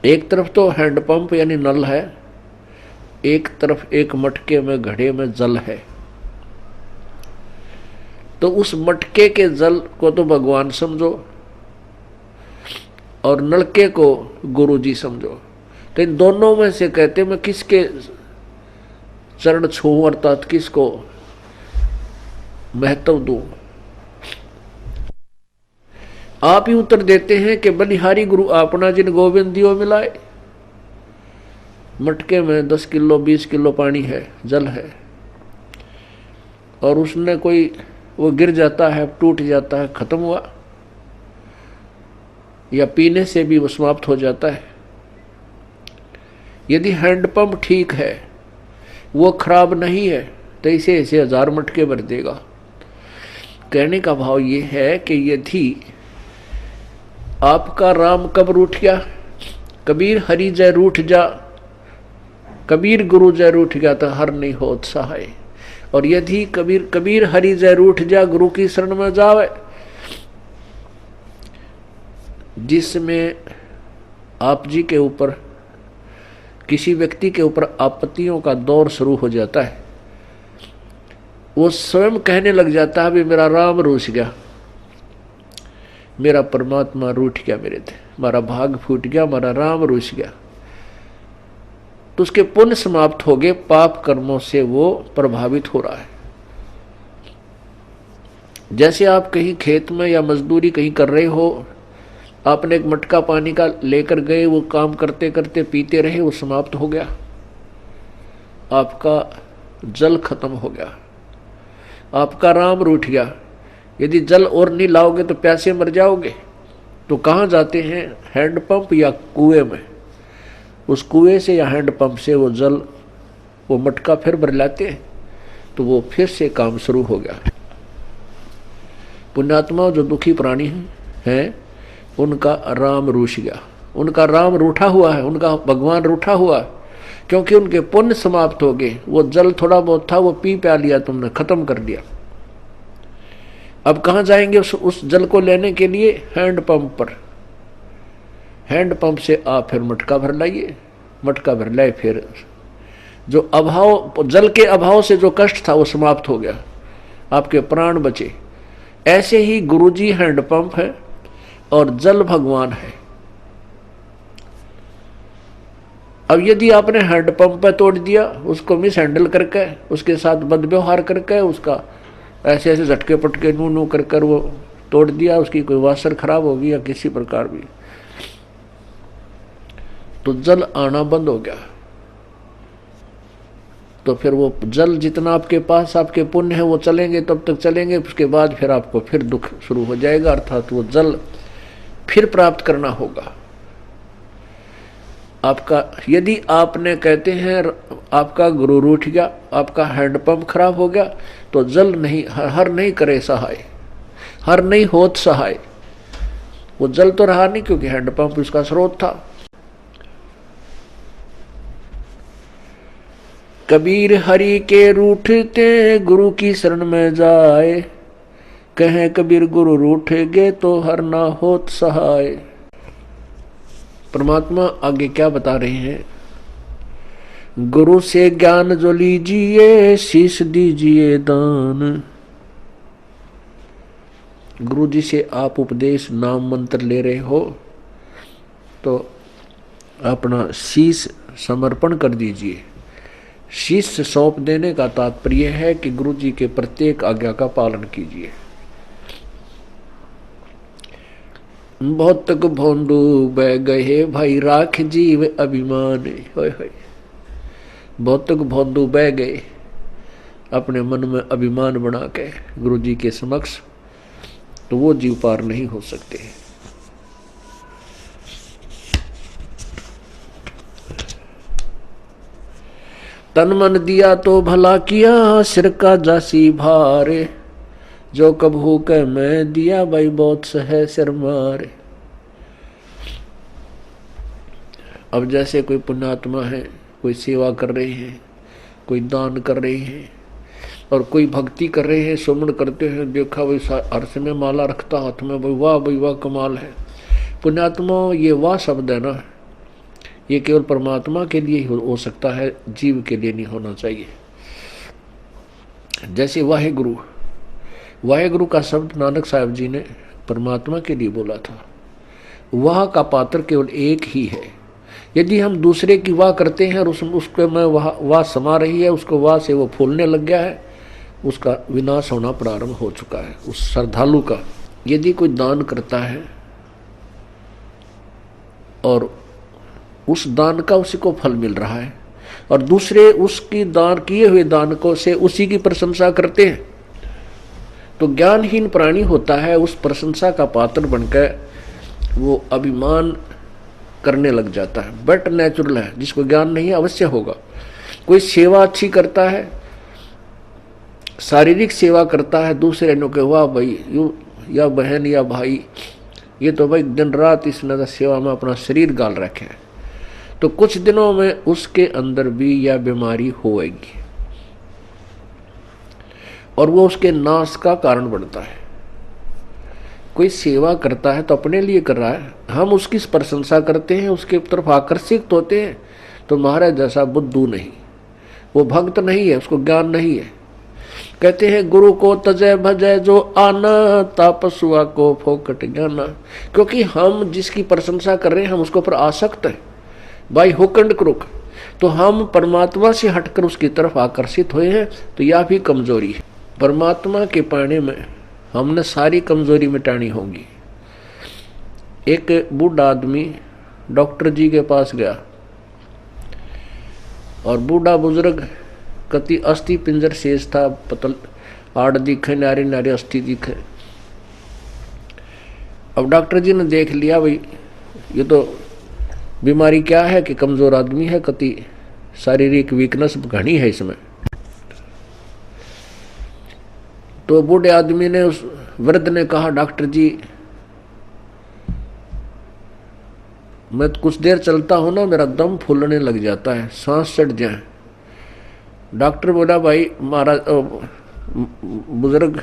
एक तरफ तो हैंडपंप यानी नल है, एक तरफ एक मटके में घड़े में जल है। तो उस मटके के जल को तो भगवान समझो और नलके को गुरु जी समझो। तो इन दोनों में से कहते मैं किसके चरण छूं, अर्थात किसको महत्व दूं? आप ही उत्तर देते हैं कि बलिहारी गुरु आपना जिन गोविंद दियो मिलाए। मटके में 10 किलो 20 किलो पानी है, जल है, और उसने कोई वो गिर जाता है, टूट जाता है, खत्म हुआ, या पीने से भी वो समाप्त हो जाता है। यदि हैंडपंप ठीक है, वो खराब नहीं है, तो इसे ऐसे 1000 मटके भर देगा। कहने का भाव ये है कि यदि आपका राम कब रूठ गया, कबीर हरि जय रूठ जा, कबीर गुरु जय रूठ गया तो हर नहीं होत सहाय। और यदि कबीर हरि जय रूठ जा, गुरु की शरण में जावे, जिसमें आप जी के ऊपर, किसी व्यक्ति के ऊपर आपत्तियों का दौर शुरू हो जाता है, वो स्वयं कहने लग जाता है भी मेरा राम रूठ गया, मेरा परमात्मा रूठ गया, मेरे थे मेरा भाग फूट गया, मेरा राम रूठ गया, तो उसके पुण्य समाप्त हो गए, पाप कर्मों से वो प्रभावित हो रहा है। जैसे आप कहीं खेत में या मजदूरी कहीं कर रहे हो, आपने एक मटका पानी का लेकर गए, वो काम करते करते पीते रहे, वो समाप्त हो गया, आपका जल खत्म हो गया, आपका राम रूठ गया। यदि जल और नहीं लाओगे तो प्यासे मर जाओगे। तो कहाँ जाते हैं? हैंडपंप या कुएं में। उस कुएं से या हैंडपंप से वो जल, वो मटका फिर भर लाते हैं, तो वो फिर से काम शुरू हो गया। पुण्यात्मा जो दुखी प्राणी हैं, उनका राम रूठ गया, उनका राम रूठा हुआ है, उनका भगवान रूठा हुआ है, क्योंकि उनके पुण्य समाप्त हो गए। वो जल थोड़ा बहुत था, वो पी प्या लिया, तुमने खत्म कर दिया। अब कहाँ जाएंगे उस जल को लेने के लिए? हैंडपंप पर। हैंडपंप से आप फिर मटका भर लाइए, मटका भर लाए, फिर जो अभाव, जल के अभाव से जो कष्ट था वो समाप्त हो गया, आपके प्राण बचे। ऐसे ही गुरुजी हैंडपंप है और जल भगवान है। अब यदि आपने हैंडपंप पे तोड़ दिया, उसको मिस हैंडल करके, उसके साथ बदव्यवहार करके, उसका ऐसे ऐसे झटके पटके नू नू कर कर वो तोड़ दिया, उसकी कोई वासर खराब होगी या किसी प्रकार भी, तो जल आना बंद हो गया। तो फिर वो जल जितना आपके पास आपके पुण्य है वो चलेंगे, तब तक चलेंगे, उसके बाद फिर आपको फिर दुख शुरू हो जाएगा, अर्थात वो जल फिर प्राप्त करना होगा आपका। यदि आपने कहते हैं आपका गुरु रूठ गया, आपका हैंडपंप खराब हो गया, तो जल नहीं, हर नहीं करे सहाय, हर नहीं होत सहाय। वो जल तो रहा नहीं, क्योंकि हैंडपंप उसका स्रोत था। कबीर हरि के रूठते गुरु की शरण में जाए, कहें कबीर गुरु रूठेगे तो हर ना होत सहाय। परमात्मा आगे क्या बता रहे हैं? गुरु से ज्ञान जो लीजिए, शीश दीजिए दान। गुरु जी से आप उपदेश, नाम मंत्र ले रहे हो, तो अपना शीश समर्पण कर दीजिए। शीश सौंप देने का तात्पर्य है कि गुरु जी के प्रत्येक आज्ञा का पालन कीजिए। बहुत तक भोंदू बह गए भाई, राख जीव अभिमान। होय होय, बहुत तक भोंदू बह गए अपने मन में अभिमान बना के गुरु जी के समक्ष, तो वो जीव पार नहीं हो सकते। तन मन दिया तो भला किया, सिर का जासी भारे, जो कबहू कह मैं दिया भाई बहुत सह सिर मारे। अब जैसे कोई पुण्यात्मा है, कोई सेवा कर रहे हैं, कोई दान कर रहे हैं, और कोई भक्ति कर रहे हैं, सुमन करते हैं, देखा भाई हर समय माला रखता हाथ में, भाई वाह कमाल है। पुण्यात्मा, ये वाह शब्द है ना, ये केवल परमात्मा के लिए ही हो सकता है, जीव के लिए नहीं होना चाहिए। जैसे वाहेगुरु, वाहेगुरु का शब्द नानक साहब जी ने परमात्मा के लिए बोला था। वाह का पात्र केवल एक ही है। यदि हम दूसरे की वाह करते हैं और उसको में वाह समा रही है, उसको वाह से वो फूलने लग गया है, उसका विनाश होना प्रारंभ हो चुका है। उस श्रद्धालु का यदि कोई दान करता है और उस दान का उसी को फल मिल रहा है, और दूसरे उसकी दान किए हुए दान को से उसी की प्रशंसा करते हैं, तो ज्ञानहीन प्राणी होता है, उस प्रशंसा का पात्र बनकर वो अभिमान करने लग जाता है, बट नेचुरल है। जिसको ज्ञान नहीं है अवश्य होगा। कोई सेवा अच्छी करता है, शारीरिक सेवा करता है दूसरे ने, के वाह भाई यू या बहन या भाई, ये तो भाई दिन रात इसने सेवा में अपना शरीर गाल रखे है, तो कुछ दिनों में उसके अंदर भी यह बीमारी होएगी और वो उसके नाश का कारण बनता है। कोई सेवा करता है तो अपने लिए कर रहा है, हम उसकी प्रशंसा करते हैं, उसके तरफ आकर्षित होते हैं, तो महाराज जैसा बुद्धू नहीं, वो भक्त नहीं है, उसको ज्ञान नहीं है। कहते हैं गुरु को तजय भजय जो आना, तापसुआ को फोकट ज्ञाना। क्योंकि हम जिसकी प्रशंसा कर रहे हैं हम उसके ऊपर आसक्त है बाई हुक एंड क्रुक, तो हम परमात्मा से हटकर उसकी तरफ आकर्षित हुए हैं, तो यह भी कमजोरी है। परमात्मा के पाने में हमने सारी कमजोरी मिटानी होगी। एक बूढ़ा आदमी डॉक्टर जी के पास गया और बूढ़ा बुजुर्ग कति अस्थि पिंजर शेष था, पतल आड़ दिखे, नारी नारी अस्थि दिखे। अब डॉक्टर जी ने देख लिया भाई ये तो बीमारी क्या है कि कमजोर आदमी है, कति शारीरिक वीकनेस घनी है इसमें। तो बूढ़े आदमी ने उस वृद्ध ने कहा डॉक्टर जी मैं कुछ देर चलता हूं ना मेरा दम फूलने लग जाता है, सांस चढ़ जाए। डॉक्टर बोला भाई महाराज बुजुर्ग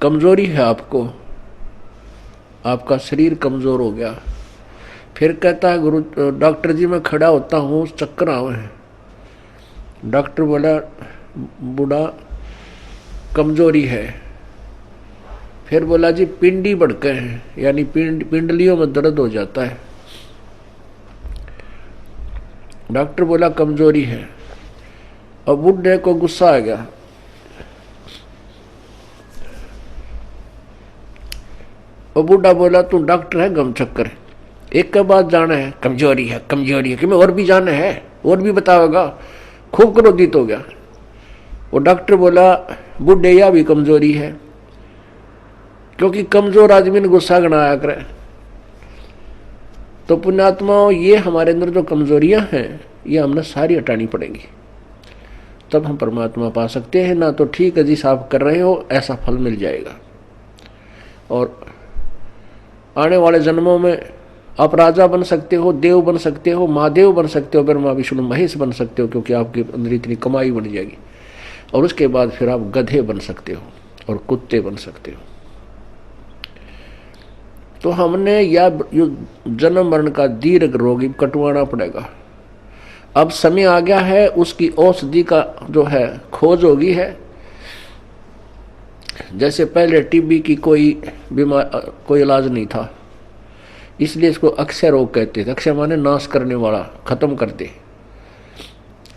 कमजोरी है आपको, आपका शरीर कमजोर हो गया। फिर कहता है गुरु डॉक्टर जी मैं खड़ा होता हूँ चक्कर आवे हैं। डॉक्टर बोला बूढ़ा कमजोरी है। फिर बोला जी पिंडी बढ़के हैं, यानी पिंडलियों में दर्द हो जाता है। डॉक्टर बोला कमजोरी है। और बूढ़े को गुस्सा आ गया। और बूढ़ा बोला तू डॉक्टर है गम चक्कर, एक के बाद जाना है कमजोरी है कमजोरी है, कि मैं और भी जाना है और भी बताओगा। खूब क्रोधित हो गया। वो डॉक्टर बोला बूढ़े या भी कमजोरी है, क्योंकि कमजोर आदमी ने गुस्सा गणाया करे। तो पुण्यात्माओं ये हमारे अंदर जो कमजोरियां हैं ये हमने सारी हटानी पड़ेंगी, तब हम परमात्मा पा सकते हैं। ना तो ठीक है जिस आप कर रहे हो ऐसा फल मिल जाएगा, और आने वाले जन्मों में आप राजा बन सकते हो, देव बन सकते हो, महादेव बन सकते हो, ब्रह्मा विष्णु महेश बन सकते हो, क्योंकि आपके अंदर इतनी कमाई बन जाएगी। और उसके बाद फिर आप गधे बन सकते हो और कुत्ते बन सकते हो। तो हमने या जन्म मरण का दीर्घ रोग कटवाना पड़ेगा। अब समय आ गया है, उसकी औषधि का जो है खोज होगी है। जैसे पहले टीबी की कोई इलाज नहीं था, इसलिए इसको अक्षय रोग कहते थे। अक्षय माने नाश करने वाला, खत्म करते।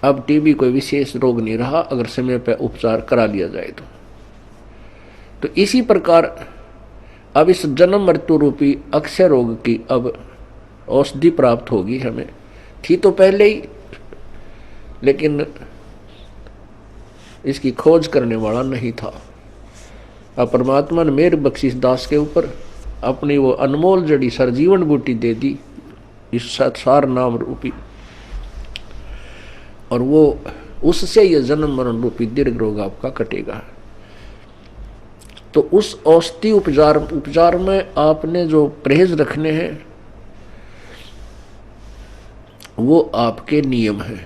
अब टीबी कोई विशेष रोग नहीं रहा अगर समय पर उपचार करा लिया जाए तो इसी प्रकार अब इस जन्म मृत्यु रूपी अक्षय रोग की अब औषधि प्राप्त होगी हमें। थी तो पहले ही, लेकिन इसकी खोज करने वाला नहीं था। अब परमात्मा ने मेरे बख्शिश दास के ऊपर अपनी वो अनमोल जड़ी सरजीवन बूटी दे दी, इस सार नाम रूपी, और वो उससे ये जन्म मरण रूपी दीर्घ रोग आपका कटेगा। तो उस औषधि उपचार में आपने जो परहेज रखने हैं वो आपके नियम हैं,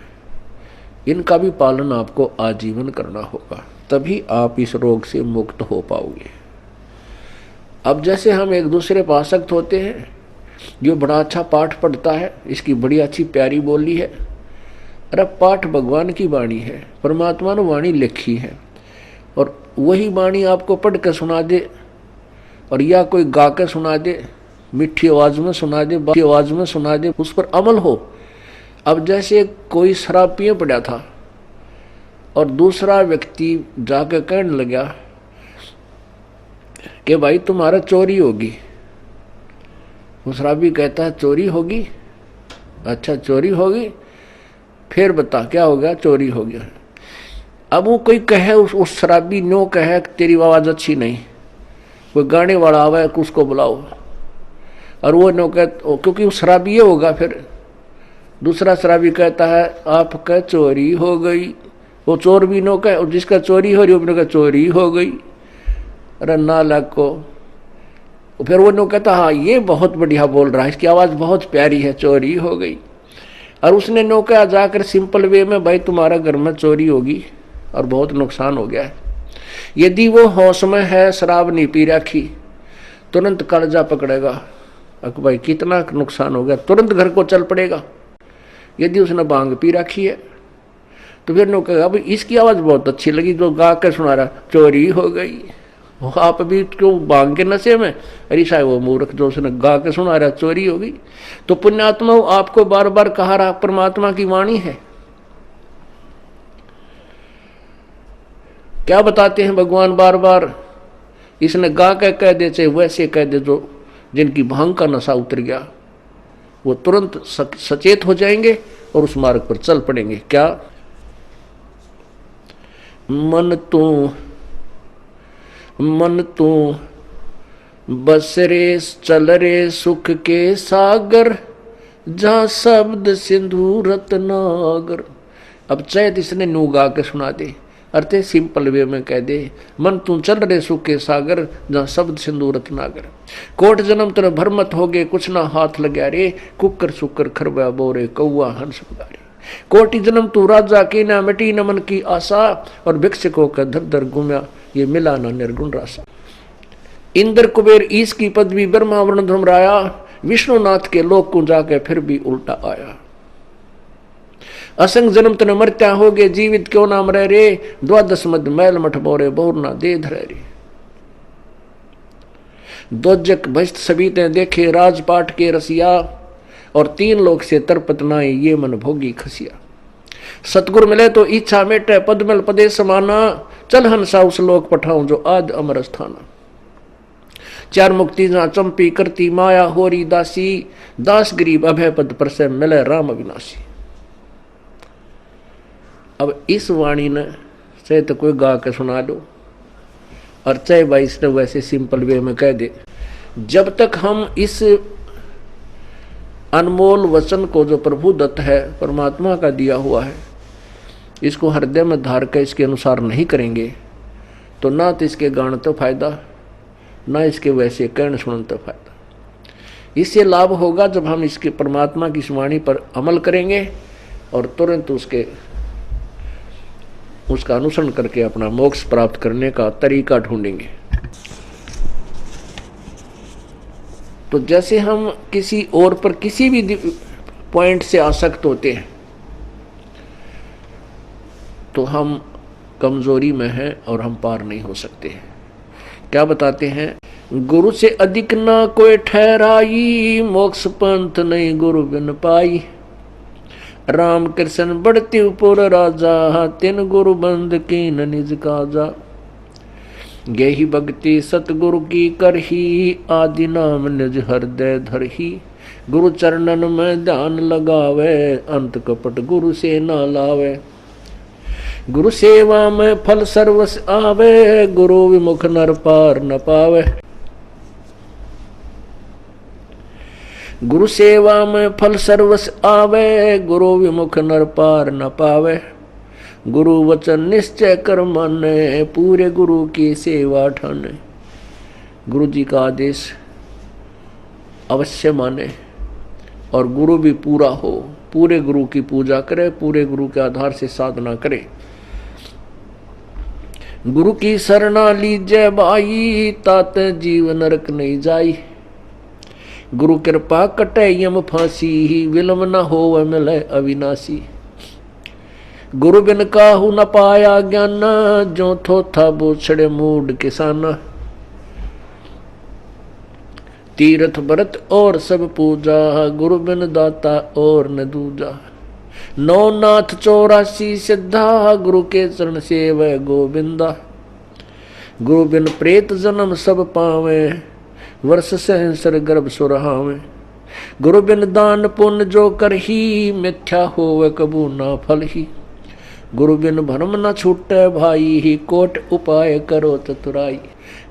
इनका भी पालन आपको आजीवन करना होगा, तभी आप इस रोग से मुक्त हो पाओगे। अब जैसे हम एक दूसरे पर आसक्त होते हैं, जो बड़ा अच्छा पाठ पढ़ता है, इसकी बड़ी अच्छी प्यारी बोली है, अरे पाठ भगवान की वाणी है, परमात्मा ने वाणी लिखी है, और वही वाणी आपको पढ़ कर सुना दे, और या कोई गा के सुना दे, मीठी आवाज में सुना दे, बाकी आवाज में सुना दे, उस पर अमल हो। अब जैसे कोई शराब पिए पड़ा था और दूसरा व्यक्ति जाकर कहने लगा कि भाई तुम्हारा चोरी होगी। वो शराबी कहता है चोरी होगी? अच्छा चोरी होगी, फिर बता क्या हो गया? चोरी हो गया। अब वो कोई कहे, उस शराबी नो कहे तेरी आवाज़ अच्छी नहीं, कोई गाने वाला आवे उसको बुलाओ, और वो नो क्योंकि वो शराबी ये होगा, फिर दूसरा शराबी कहता है आपका चोरी हो गई, वो चोर भी नो कहे, और जिसका चोरी हो रही वो भी नो कहे चोरी हो गई। अरे नालायक को। फिर वो नो कहता हाँ ये बहुत बढ़िया बोल रहा है, इसकी आवाज़ बहुत प्यारी है, चोरी हो गई। और उसने नो कहा जाकर सिंपल वे में, भाई तुम्हारा घर में चोरी होगी और बहुत नुकसान हो गया है। यदि वो होश में है, शराब नहीं पी रखी, तुरंत कर्जा पकड़ेगा, अक भाई कितना नुकसान हो गया, तुरंत घर को चल पड़ेगा। यदि उसने भांग पी रखी है तो फिर नो कहेगा भाई इसकी आवाज़ बहुत अच्छी लगी, जो गा कर सुना रहा चोरी हो गई। आप भी क्यों भांग के नशे में, अरे साहब वो मूर्ख जो उसने गा के सुना रहा चोरी हो गई। तो पुण्यात्मा आपको बार बार कहा रहा परमात्मा की वाणी है। क्या बताते हैं भगवान बार बार, इसने गा के कह दे चाहे वैसे कह दे, जो जिनकी भांग का नशा उतर गया वो तुरंत सचेत हो जाएंगे और उस मार्ग पर चल पड़ेंगे। क्या मन तू बस रे चल रे सुख के सागर, जहाँ शब्द सिंधु रत्नागर। अब चैत इसने नू गा के सुना दे, अर्थे सिंपल वे में कह दे, मन तू चल रे सुख के सागर, जहाँ शब्द सिंधु रत्नागर। कोट जन्म तेरे भरमत हो गए, कुछ ना हाथ लग्या रे, कुकर सुकर खरबा बोरे कौआ हंस पुकारे। कोटि जन्म तू राजा की ना मिटी न मन की आशा, और भिक्षकों का धर धर घूमया, ये मिला ना निर्गुण रासा। इंद्र कुबेर ईश की पदवी, ब्रह्मा वर्ण धर्मराया, विष्णुनाथ के लोक को जाके फिर भी उल्टा आया। असंग जन्म तन मरत्या हो गए, जीवित क्यों नाम रह रे, द्वादश मद मैल मठ बोरे बोरना दे धरे रे। दोजक भस्त सभी ते देखे, राजपाट के रसिया, और तीन लोग से तरपत नाई, ये मन भोगी खसिया। सतगुर मिले तो इच्छा मेटे, पदमल पदे समाना, चल हंसा उस लोक पठाऊं जो आद अमर स्थाना। चार मुक्ति जहाँ चंपी करती माया होरी दासी, दास गरीब अभय पद पर से मिले राम अविनाशी। अब इस वाणी ने चाहे तो कोई गा के सुना दो, और चाहे भाई इसने वैसे सिंपल वे में कह दे, जब तक हम इस अनमोल वचन को जो प्रभु दत्त है, परमात्मा का दिया हुआ है, इसको हृदय में धार कर इसके अनुसार नहीं करेंगे, तो ना तो इसके गाने तो फायदा, ना इसके वैसे कहने सुनने तो फायदा। इससे लाभ होगा जब हम इसके परमात्मा की वाणी पर अमल करेंगे और तुरंत उसका अनुसरण करके अपना मोक्ष प्राप्त करने का तरीका ढूंढेंगे। तो जैसे हम किसी और पर किसी भी पॉइंट से आसक्त होते हैं तो हम कमजोरी में हैं और हम पार नहीं हो सकते हैं। क्या बताते हैं, गुरु से अधिक ना कोई ठहराई, मोक्ष पंथ नहीं गुरु बिन पाई। राम कृष्ण बढ़ती पुर राजा, तिन गुरु बंद की न निज काजा। गेही भक्ति सतगुरु की करही, आदि नाम निज हृदय धरही। गुरु चरणन में ध्यान लगावे, अंत कपट गुरु से ना लावे। गुरु सेवा में फल सर्वस आवे, गुरु विमुख नर पार न पावे। गुरु सेवा में फल सर्वस आवे, गुरु विमुख नर पार न पावे। गुरु वचन निश्चय कर माने, पूरे गुरु की सेवा ठाने। गुरु जी का आदेश अवश्य माने और गुरु भी पूरा हो, पूरे गुरु की पूजा करे, पूरे गुरु के आधार से साधना करे। गुरु की शरणा लीजय भाई, तात जीव नरक नहीं जाई। गुरु कृपा कटे यम फांसी, विलम न हो मिले अविनाशी। गुरु बिन काहू न पाया ज्ञान, जो थोथा बोछड़े मूड किसाना। तीर्थ व्रत और सब पूजा, गुरु बिन दाता और न दूजा। नौ नाथ 84 सिद्धा, गुरु के चरण सेवै गोविंदा। गुरु बिन प्रेत जन्म सब पावे, वर्ष सहस्र गर्भ सुरहावे। गुरु बिन दान पुण्य जो करही, मिथ्या होवे कबू ना फल ही। गुरु बिन भरम न छूटे भाई, ही कोट उपाय करो चतुराई।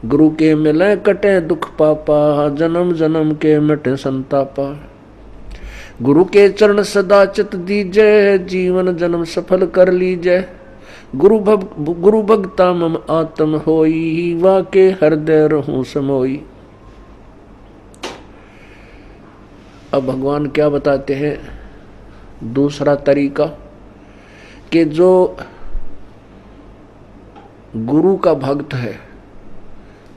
गुरु के मिले कटे दुख पापा, जन्म जन्म के मिटे संतापा। गुरु के चरण सदा चित दीजय, जीवन जन्म सफल कर लीजय। गुरु भगता मम आत्म होई, वाके हृदय रहूं समोई। अब भगवान क्या बताते हैं दूसरा तरीका, कि जो गुरु का भक्त है,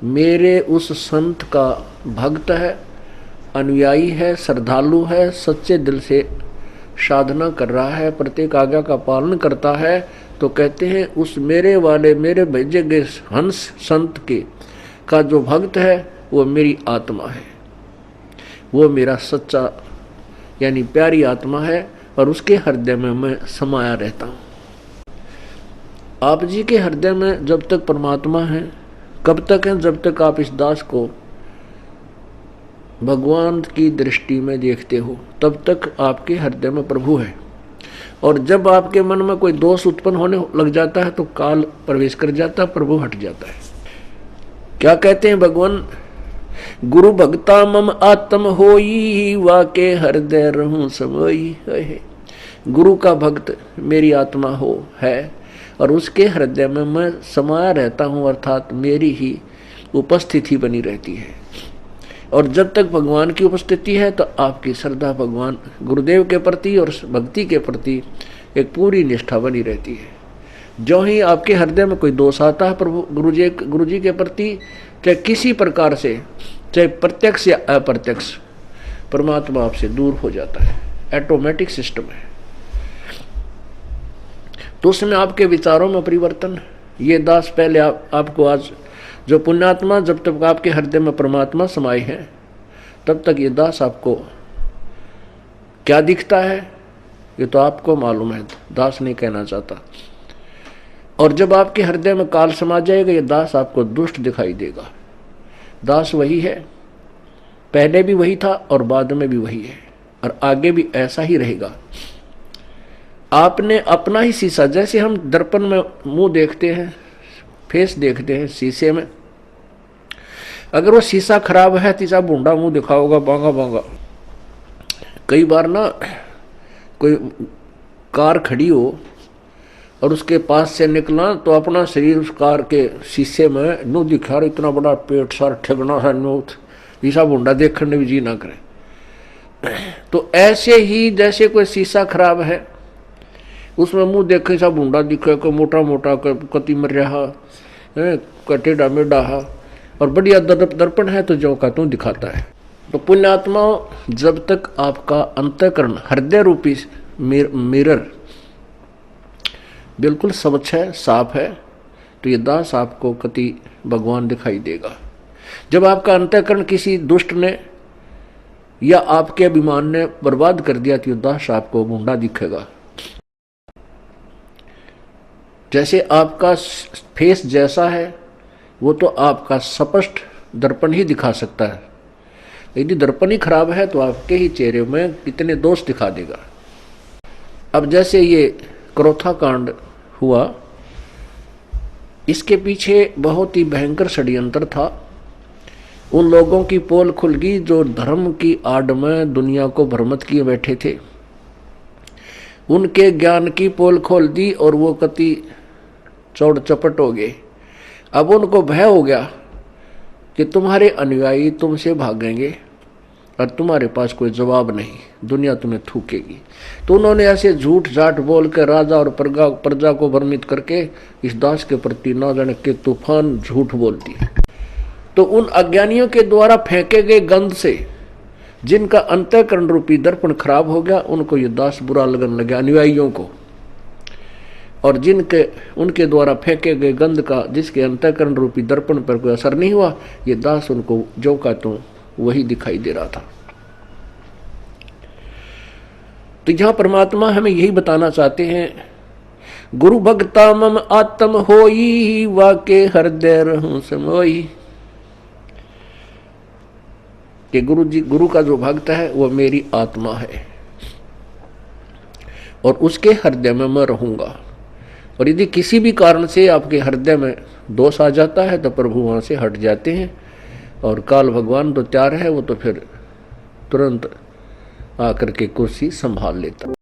मेरे उस संत का भक्त है, अनुयायी है, श्रद्धालु है, सच्चे दिल से साधना कर रहा है, प्रत्येक आज्ञा का पालन करता है, तो कहते हैं उस मेरे वाले मेरे भेजे गए हंस संत के का जो भक्त है वो मेरी आत्मा है, वो मेरा सच्चा यानी प्यारी आत्मा है, और उसके हृदय में मैं समाया रहता हूँ। आप जी के हृदय में जब तक परमात्मा है, कब तक है? जब तक आप इस दास को भगवान की दृष्टि में देखते हो, तब तक आपके हृदय में प्रभु है। और जब आपके मन में कोई दोष उत्पन्न होने लग जाता है तो काल प्रवेश कर जाता है, प्रभु हट जाता है। क्या कहते हैं भगवान? गुरु भक्ता मम आत्म होई, वाके हृदय रहूं समोई। गुरु का भक्त मेरी आत्मा हो है, और उसके हृदय में मैं समाया रहता हूँ, अर्थात मेरी ही उपस्थिति बनी रहती है। और जब तक भगवान की उपस्थिति है तो आपकी श्रद्धा भगवान गुरुदेव के प्रति और भक्ति के प्रति एक पूरी निष्ठा बनी रहती है। जो ही आपके हृदय में कोई दोष आता है प्रभु गुरु जी के प्रति, चाहे किसी प्रकार से, चाहे प्रत्यक्ष या अप्रत्यक्ष, परमात्मा आपसे दूर हो जाता है। ऑटोमेटिक सिस्टम है। तो उसमें आपके विचारों में परिवर्तन, ये दास पहले आपको आज जो पुण्यात्मा, जब तक आपके हृदय में परमात्मा समाये हैं तब तक ये दास आपको क्या दिखता है ये तो आपको मालूम है, दास नहीं कहना चाहता। और जब आपके हृदय में काल समा जाएगा ये दास आपको दुष्ट दिखाई देगा। दास वही है, पहले भी वही था और बाद में भी वही है, और आगे भी ऐसा ही रहेगा। आपने अपना ही शीशा, जैसे हम दर्पण में मुंह देखते हैं, फेस देखते हैं शीशे में, अगर वो शीशा खराब है तीसरा भूंडा मुंह दिखाओगा, बांगा बांगा। कई बार ना कोई कार खड़ी हो और उसके पास से निकला तो अपना शरीर उस कार के शीशे में नो दिखा, इतना बड़ा पेट सार ठगना है नो, ईसा भूंडा देखने भी जी ना करे। तो ऐसे ही जैसे कोई शीशा खराब है उसमें मुंह देखे सा भूंडा दिखे, को मोटा मोटा कति मर रहा टेढ़ा मेढ़ा, और बढ़िया दर्पण है तो जो का तू दिखाता है। तो पुण्यात्मा, जब तक आपका अंतःकरण हृदय रूपी मिरर बिल्कुल स्वच्छ है, साफ है, तो ये दास आपको कति भगवान दिखाई देगा। जब आपका अंतःकरण किसी दुष्ट ने या आपके अभिमान ने बर्बाद कर दिया तो ये दास आपको भूंडा दिखेगा। जैसे आपका फेस जैसा है वो तो आपका स्पष्ट दर्पण ही दिखा सकता है, यदि दर्पण ही खराब है तो आपके ही चेहरे में कितने दोष दिखा देगा। अब जैसे ये क्रोथा कांड हुआ, इसके पीछे बहुत ही भयंकर षड्यंत्र था। उन लोगों की पोल खुल गई जो धर्म की आड़ में दुनिया को भ्रमित किए बैठे थे, उनके ज्ञान की पोल खोल दी और वो कति चौड़ चपट हो गए। अब उनको भय हो गया कि तुम्हारे अनुयायी तुमसे भागेंगे और तुम्हारे पास कोई जवाब नहीं, दुनिया तुम्हें थूकेगी। तो उन्होंने ऐसे झूठ झाट बोल कर राजा और प्रजा को भ्रमित करके इस दास के प्रति ना जाने के तूफान झूठ बोल दिए। तो उन अज्ञानियों के द्वारा फेंके गए गंध से जिनका अंतःकरण रूपी दर्पण खराब हो गया, उनको ये दास बुरा लगने लगा, अनुयायियों को। और जिनके उनके द्वारा फेंके गए गंध का जिसके अंतःकरण रूपी दर्पण पर कोई असर नहीं हुआ, ये दास उनको जो का तो वही दिखाई दे रहा था। तो यहां परमात्मा हमें यही बताना चाहते हैं, गुरु भक्ता मम आत्म होई, वाके हृदय रहूं समोई। कि गुरु का जो भक्त है वो मेरी आत्मा है और उसके हृदय में मैं रहूंगा। और यदि किसी भी कारण से आपके हृदय में दोष आ जाता है तो प्रभु वहाँ से हट जाते हैं, और काल भगवान तो तैयार है, वो तो फिर तुरंत आकर के कुर्सी संभाल लेता।